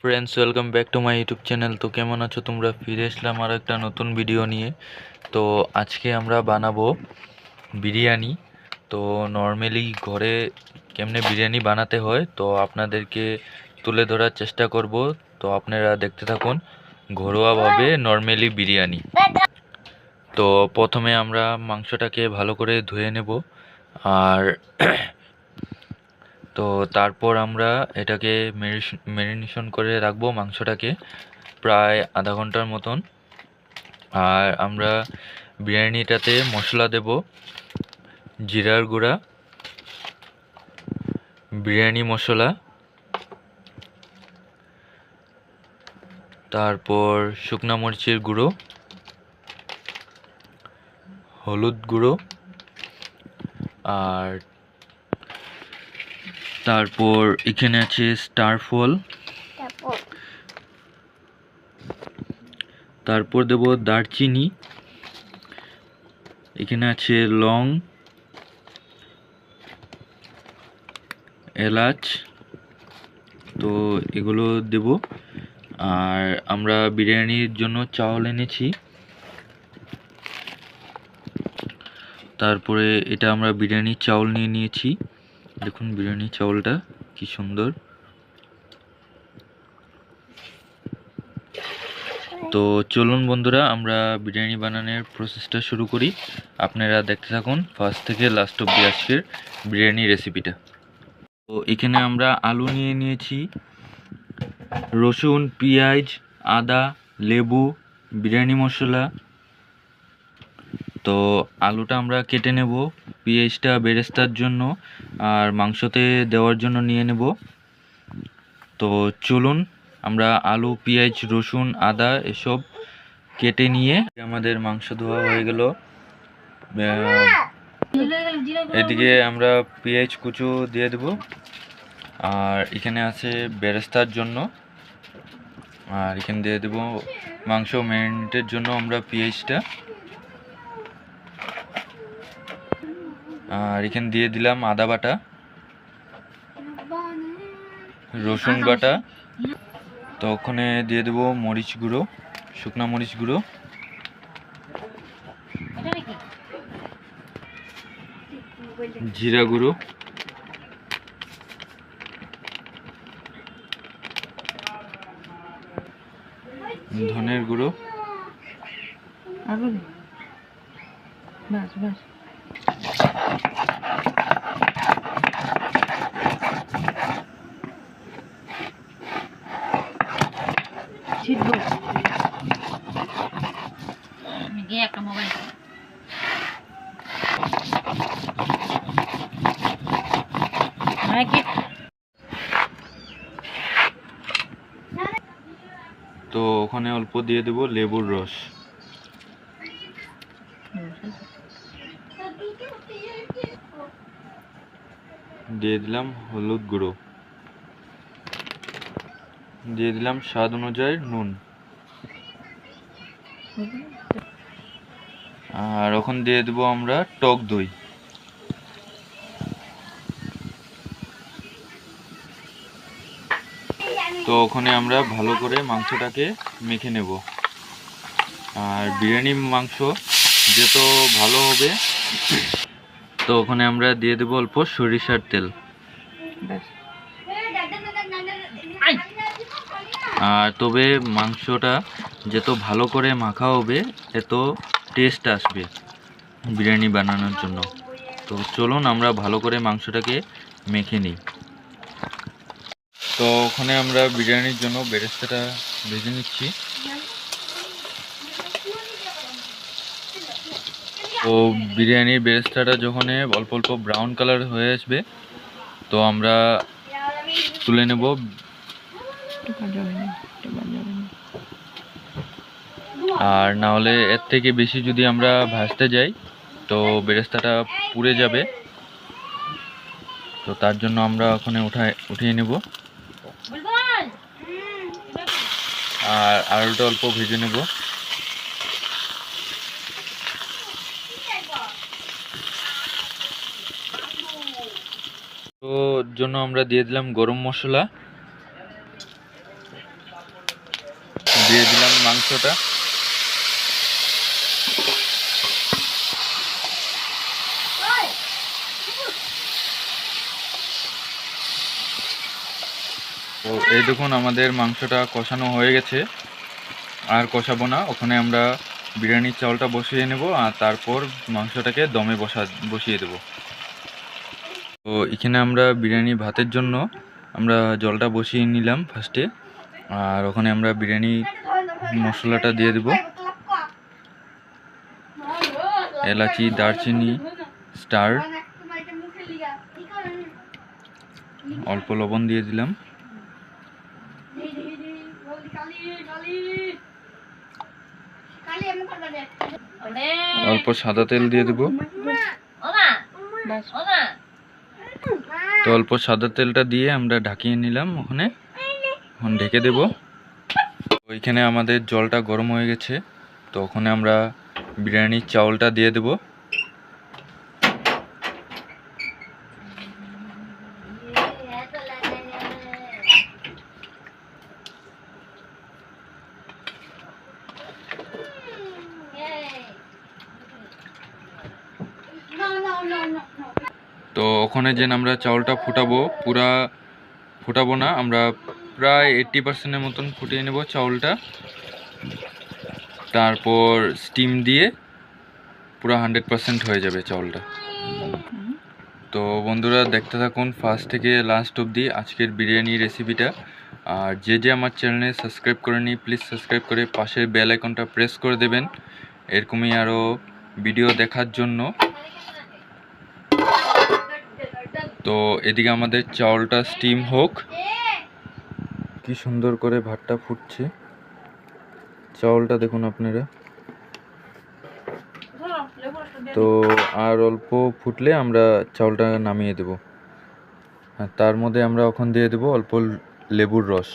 Friends, welcome back to my YouTube channel. তো কেমন আছো তোমরা? ফিরে এসলাম আর একটা নতুন ভিডিও নিয়ে। তো আজকে আমরা বানাবো বিরিয়ানি। তো নর্মালি ঘরে কেমনে বিরিয়ানি বানাতে হয় তো আপনাদেরকে তুলে ধরার চেষ্টা করব। তো আপনারা দেখতে থাকুন ঘরোয়াভাবে নর্মালি বিরিয়ানি। তো প্রথমে আমরা মাংসটাকে ভালো করে ধুয়ে নেব, আর তো তারপর আমরা এটাকে ম্যারিনেশন করে রাখবো মাংসটাকে প্রায় আধা ঘন্টার মতন। আর আমরা বিরিয়ানিটাতে মশলা দেব: জিরার গুঁড়া, বিরিয়ানি মশলা, তারপর শুকনো মরিচের গুঁড়ো, হলুদ গুঁড়ো, আর তারপর এখানে আছে স্টার ফল, তারপর দেব দারচিনি, এখানে আছে লং, এলাচ, তো এগুলো দেব। আর আমরা বিরিয়ানির জন্য চাউল এনেছি, তারপরে এটা আমরা বিরিয়ানির চাউল নিয়ে নিয়েছি। দেখুন বিরিয়ানির চাউলটা কি সুন্দর। তো চলুন বন্ধুরা, আমরা বিরিয়ানি বানানোর প্রসেসটা শুরু করি। আপনারা দেখতে থাকুন ফার্স্ট থেকে লাস্ট অব্দি আজকের বিরিয়ানি রেসিপিটা। তো এখানে আমরা আলু নিয়ে নিয়েছি, রসুন, পেঁয়াজ, আদা, লেবু, বিরিয়ানি মশলা। তো আলুটা আমরা কেটে নেব, পেঁয়াজটা বেরেস্তার জন্য আর মাংসতে দেওয়ার জন্য নিয়ে নেব। তো চলুন আমরা আলু, পেঁয়াজ, রসুন, আদা এসব কেটে নিয়ে আমাদের মাংস ধোয়া হয়ে গেল। এদিকে আমরা পেঁয়াজ কুচো দিয়ে দেব, আর এখানে আছে বেরেস্তার জন্য, আর এখানে দিয়ে দেব মাংস ম্যারিনেটের জন্য আমরা পেঁয়াজটা, আর এখানে দিয়ে দিলাম আদা বাটা, রসুন বাটা। তো ওখানে দিয়ে দেবো মরিচ গুঁড়ো, শুকনো মরিচ গুঁড়ো, জিরা গুঁড়ো, ধনের গুঁড়ো, তো ওখানে অল্প দিয়ে দেব লেবুর রস, দিয়ে দিলাম হলুদ গুঁড়ো, দিয়ে দিলাম স্বাদ অনুযায়ী নুন, আর ওখানে দিয়ে দেবো আমরা টক দই। তো ওখানে আমরা ভালো করে মাংসটাকে মেখে নেব। আর বিরিয়ানি মাংস যত ভালো হবে, তো ওখানে আমরা দিয়ে দেবো অল্প সরিষার তেল। আর তবে মাংসটা যত ভালো করে মাখা হবে এত টেস্ট আসবে বিরিয়ানি বানানোর জন্য। তো চলুন আমরা ভালো করে মাংসটাকে মেখে নিই। তো ওখানে আমরা বিরিয়ানির জন্য বেরেস্তাটা ভেজে নিচ্ছি। তো বিরিয়ানির বেরেস্তাটা যখন অল্প অল্প ব্রাউন কালার হয়ে আসবে তো আমরা তুলে নেব। আর না হলে এর থেকে বেশি যদি আমরা ভাজতে যাই তো বেরেস্তাটা পুড়ে যাবে। তো তার জন্য আমরা ওখানে উঠিয়ে নেব, আর আলুটা অল্প ভেজে নেব। তো জন্য আমরা দিয়ে দিলাম গরম মশলা, মাংসটা। তো এই দেখুন আমাদের মাংসটা কষানো হয়ে গেছে, আর কষাবো না। ওখানে আমরা বিরিয়ানির চাউলটা বসিয়ে নেব আর তারপর মাংসটাকে দমে বসিয়ে দেব। তো এখানে আমরা বিরিয়ানি ভাতের জন্য আমরা জলটা বসিয়ে নিলাম ফার্স্টে, আর ওখানে আমরা বিরিয়ানি মশলাটা দিয়ে দেব, এলাচি, দারচিনি, স্টার, অল্প লবণ দিয়ে দিলাম, অল্প সাদা তেল দিয়ে দেব। তো অল্প সাদা তেলটা দিয়ে আমরা ঢাকিয়ে নিলাম, ওখানে এখন ঢেকে দেব। ওইখানে আমাদের জলটা গরম হয়ে গেছে, তো ওখানে আমরা বিরিয়ানির চাউলটা দিয়ে দেব। তো ওখানে যে আমরা চাউলটা ফুটাবো না, আমরা প্রায় 80% মতন ফুটিয়ে নেব চাউলটা, তারপর স্টিম দিয়ে পুরো 100% হয়ে যাবে চাউলটা। তো বন্ধুরা দেখতে থাকুন ফার্স্ট থেকে লাস্ট অবধি আজকের বিরিয়ানি রেসিপিটা। আর যে আমার চ্যানেলে সাবস্ক্রাইব করেনি প্লিজ সাবস্ক্রাইব করে পাশের বেল আইকনটা প্রেস করে দেবেন এরকমই আরও ভিডিও দেখার জন্য। তো এদিকে আমাদের চাউলটা স্টিম হোক। কি সুন্দর করে ভাতটা ফুটছে, চাউলটা দেখুন আপনারা। তো আর অল্প ফুটলে আমরা চাউলটা নামিয়ে দেব, আর তার মধ্যে আমরা এখন দিয়ে দেব অল্প লেবুর রস।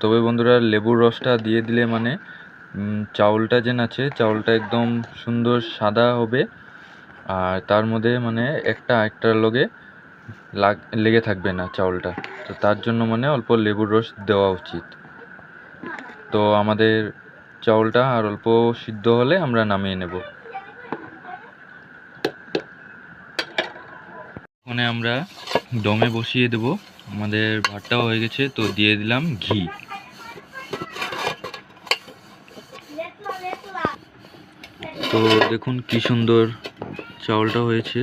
তবে বন্ধুরা লেবুর রসটা দিয়ে দিলে মানে চাউলটা আছে চাউলটা একদম সুন্দর সাদা হবে, আর তার মধ্যে মানে একটার লগে লেগে থাকবে না চাউলটা। তো তার জন্য মানে অল্প লেবুর রস দেওয়া উচিত। তো আমাদের চাউলটা আর অল্প সিদ্ধ হলে আমরা নামিয়ে নেব। ওখানে আমরা দমে বসিয়ে দেব। আমাদের ভাতটাও হয়ে গেছে, তো দিয়ে দিলাম ঘি। তো দেখুন কি সুন্দর চাউলটা হয়েছে,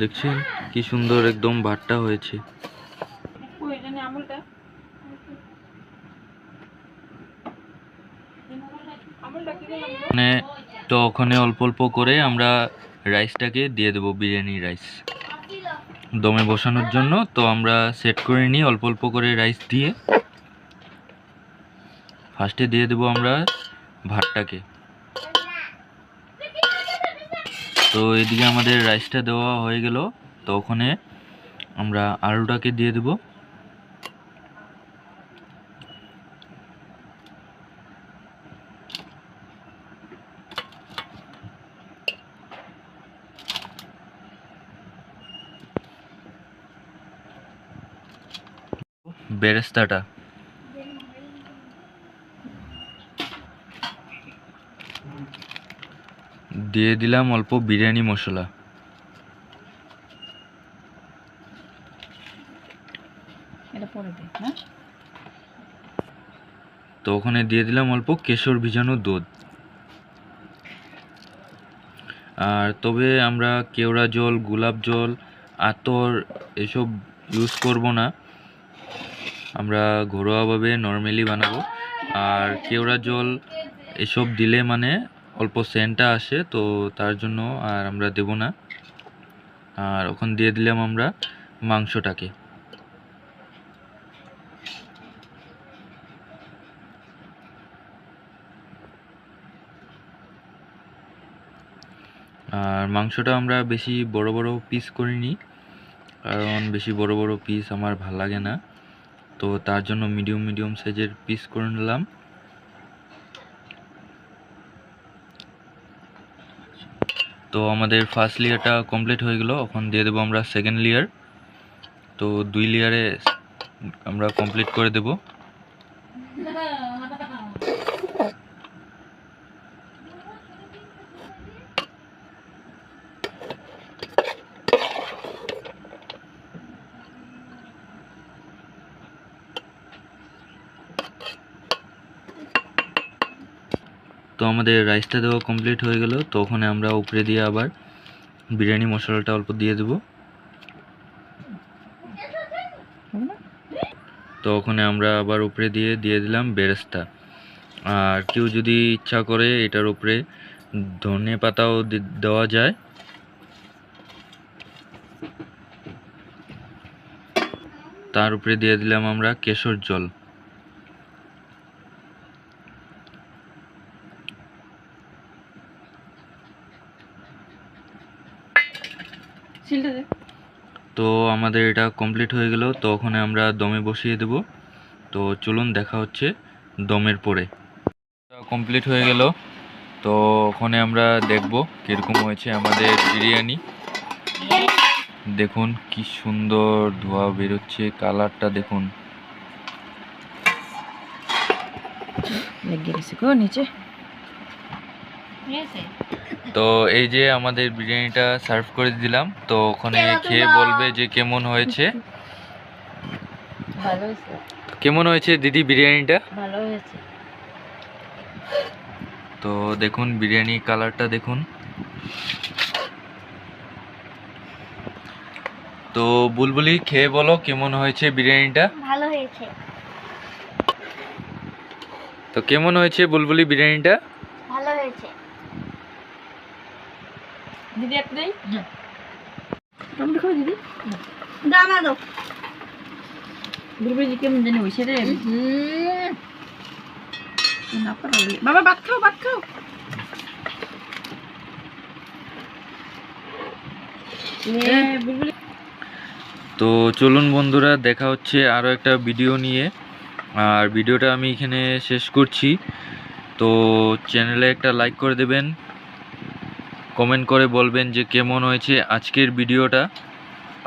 দেখছেন কি সুন্দর একদম ভাতটা হয়েছে। তো ওখানে অল্প অল্প করে আমরা রাইসটাকে দিয়ে দেবো, বিরিয়ানি রাইস দমে বসানোর জন্য। তো আমরা সেট করে নিই অল্প অল্প করে রাইস দিয়ে। ফার্স্টে দিয়ে দেবো আমরা ভাতটাকে। তো এদিকে আমাদের রাইসটা দেওয়া হয়ে গেল, তো ওখানে আমরা আলুটাকে দিয়ে দেব। বেরেস্তাটা দিয়ে দিলাম, অল্প বিরিয়ানি মশলা। তো ওখানে দিয়ে দিলাম অল্প কেশর ভিজানো দুধ। আর তবে আমরা কেওড়া জল, গোলাপ জল, আতর এসব ইউজ করব না, আমরা ঘরোয়াভাবে নর্মালি বানাবো। আর কেওড়া জল এসব দিলে মানে অল্প সেন্টটা আসে, তো তার জন্য আর আমরা দেব না। আর ওখানে দিয়ে দিলাম আমরা মাংসটাকে। আর মাংসটা আমরা বেশি বড় বড় পিস করিনি, কারণ বেশি বড় বড় পিস আমার ভাল লাগে না, তো তার জন্য মিডিয়াম সাইজের পিস করে নিলাম। তো তো আমাদের ফার্স্ট লেয়ারটা কমপ্লিট হয়ে গেল, এখন দিয়ে দেবো আমরা সেকেন্ড লেয়ার। তো 2 লেয়ারে আমরা কমপ্লিট করে দেব। তো আমাদের রাইসটা দেওয়া কমপ্লিট হয়ে গেল। তো ওখানে আমরা উপরে দিয়ে আবার বিরিয়ানি মশলাটা অল্প দিয়ে দেব। তো ওখানে আমরা আবার উপরে দিয়ে দিলাম বেরেস্তা। আর কেউ যদি ইচ্ছা করে এটার উপরে ধনে পাতাও দেওয়া যায়। তার উপরে দিয়ে দিলাম আমরা কেশর জল। তো আমাদের এটা কমপ্লিট হয়ে গেল। তো ওখানে আমরা দমে বসিয়ে দেব। তো চলুন দেখা হচ্ছে দমের পরে। কমপ্লিট হয়ে গেল। তো ওখানে আমরা দেখব কীরকম হয়েছে আমাদের বিরিয়ানি। দেখুন কি সুন্দর ধোঁয়া বেরোচ্ছে, কালারটা দেখুন। তো এই যে আমাদের বিরিয়ানিটা সার্ভ করে দিলাম। তো ওখানে খেয়ে বলবে যে কেমন হয়েছে। ভালো হয়েছে। কেমন হয়েছে দিদি বিরিয়ানিটা? ভালো হয়েছে। তো দেখুন বিরিয়ানি কালারটা দেখুন। তো বুলবুলি খেয়ে বলো কেমন হয়েছে বিরিয়ানিটা? ভালো হয়েছে। তো কেমন হয়েছে বুলবুলি বিরিয়ানিটা? ভালো হয়েছে। দিদি একটু দেই। টমেটো খাও দিদি। দাও না দাও। বুলবুলি কেমন জানি হয়েছে রে। না পারলে বাবা ভাত খাও, ভাত খাও। তো চলুন বন্ধুরা, দেখা হচ্ছে আরও একটা ভিডিও নিয়ে। আর ভিডিওটা আমি এখানে শেষ করছি। তো চ্যানেলে একটা লাইক করে দেবেন, কমেন্ট করে বলবেন যে কেমন হয়েছে আজকের ভিডিওটা।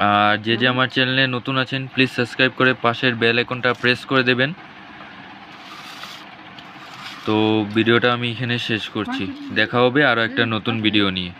আর যে যে আমার চ্যানেলে নতুন আছেন প্লিজ সাবস্ক্রাইব করে পাশের বেল আইকনটা প্রেস করে দেবেন। তো ভিডিওটা আমি এখানে শেষ করছি। দেখা হবে আরও একটা নতুন ভিডিও নিয়ে।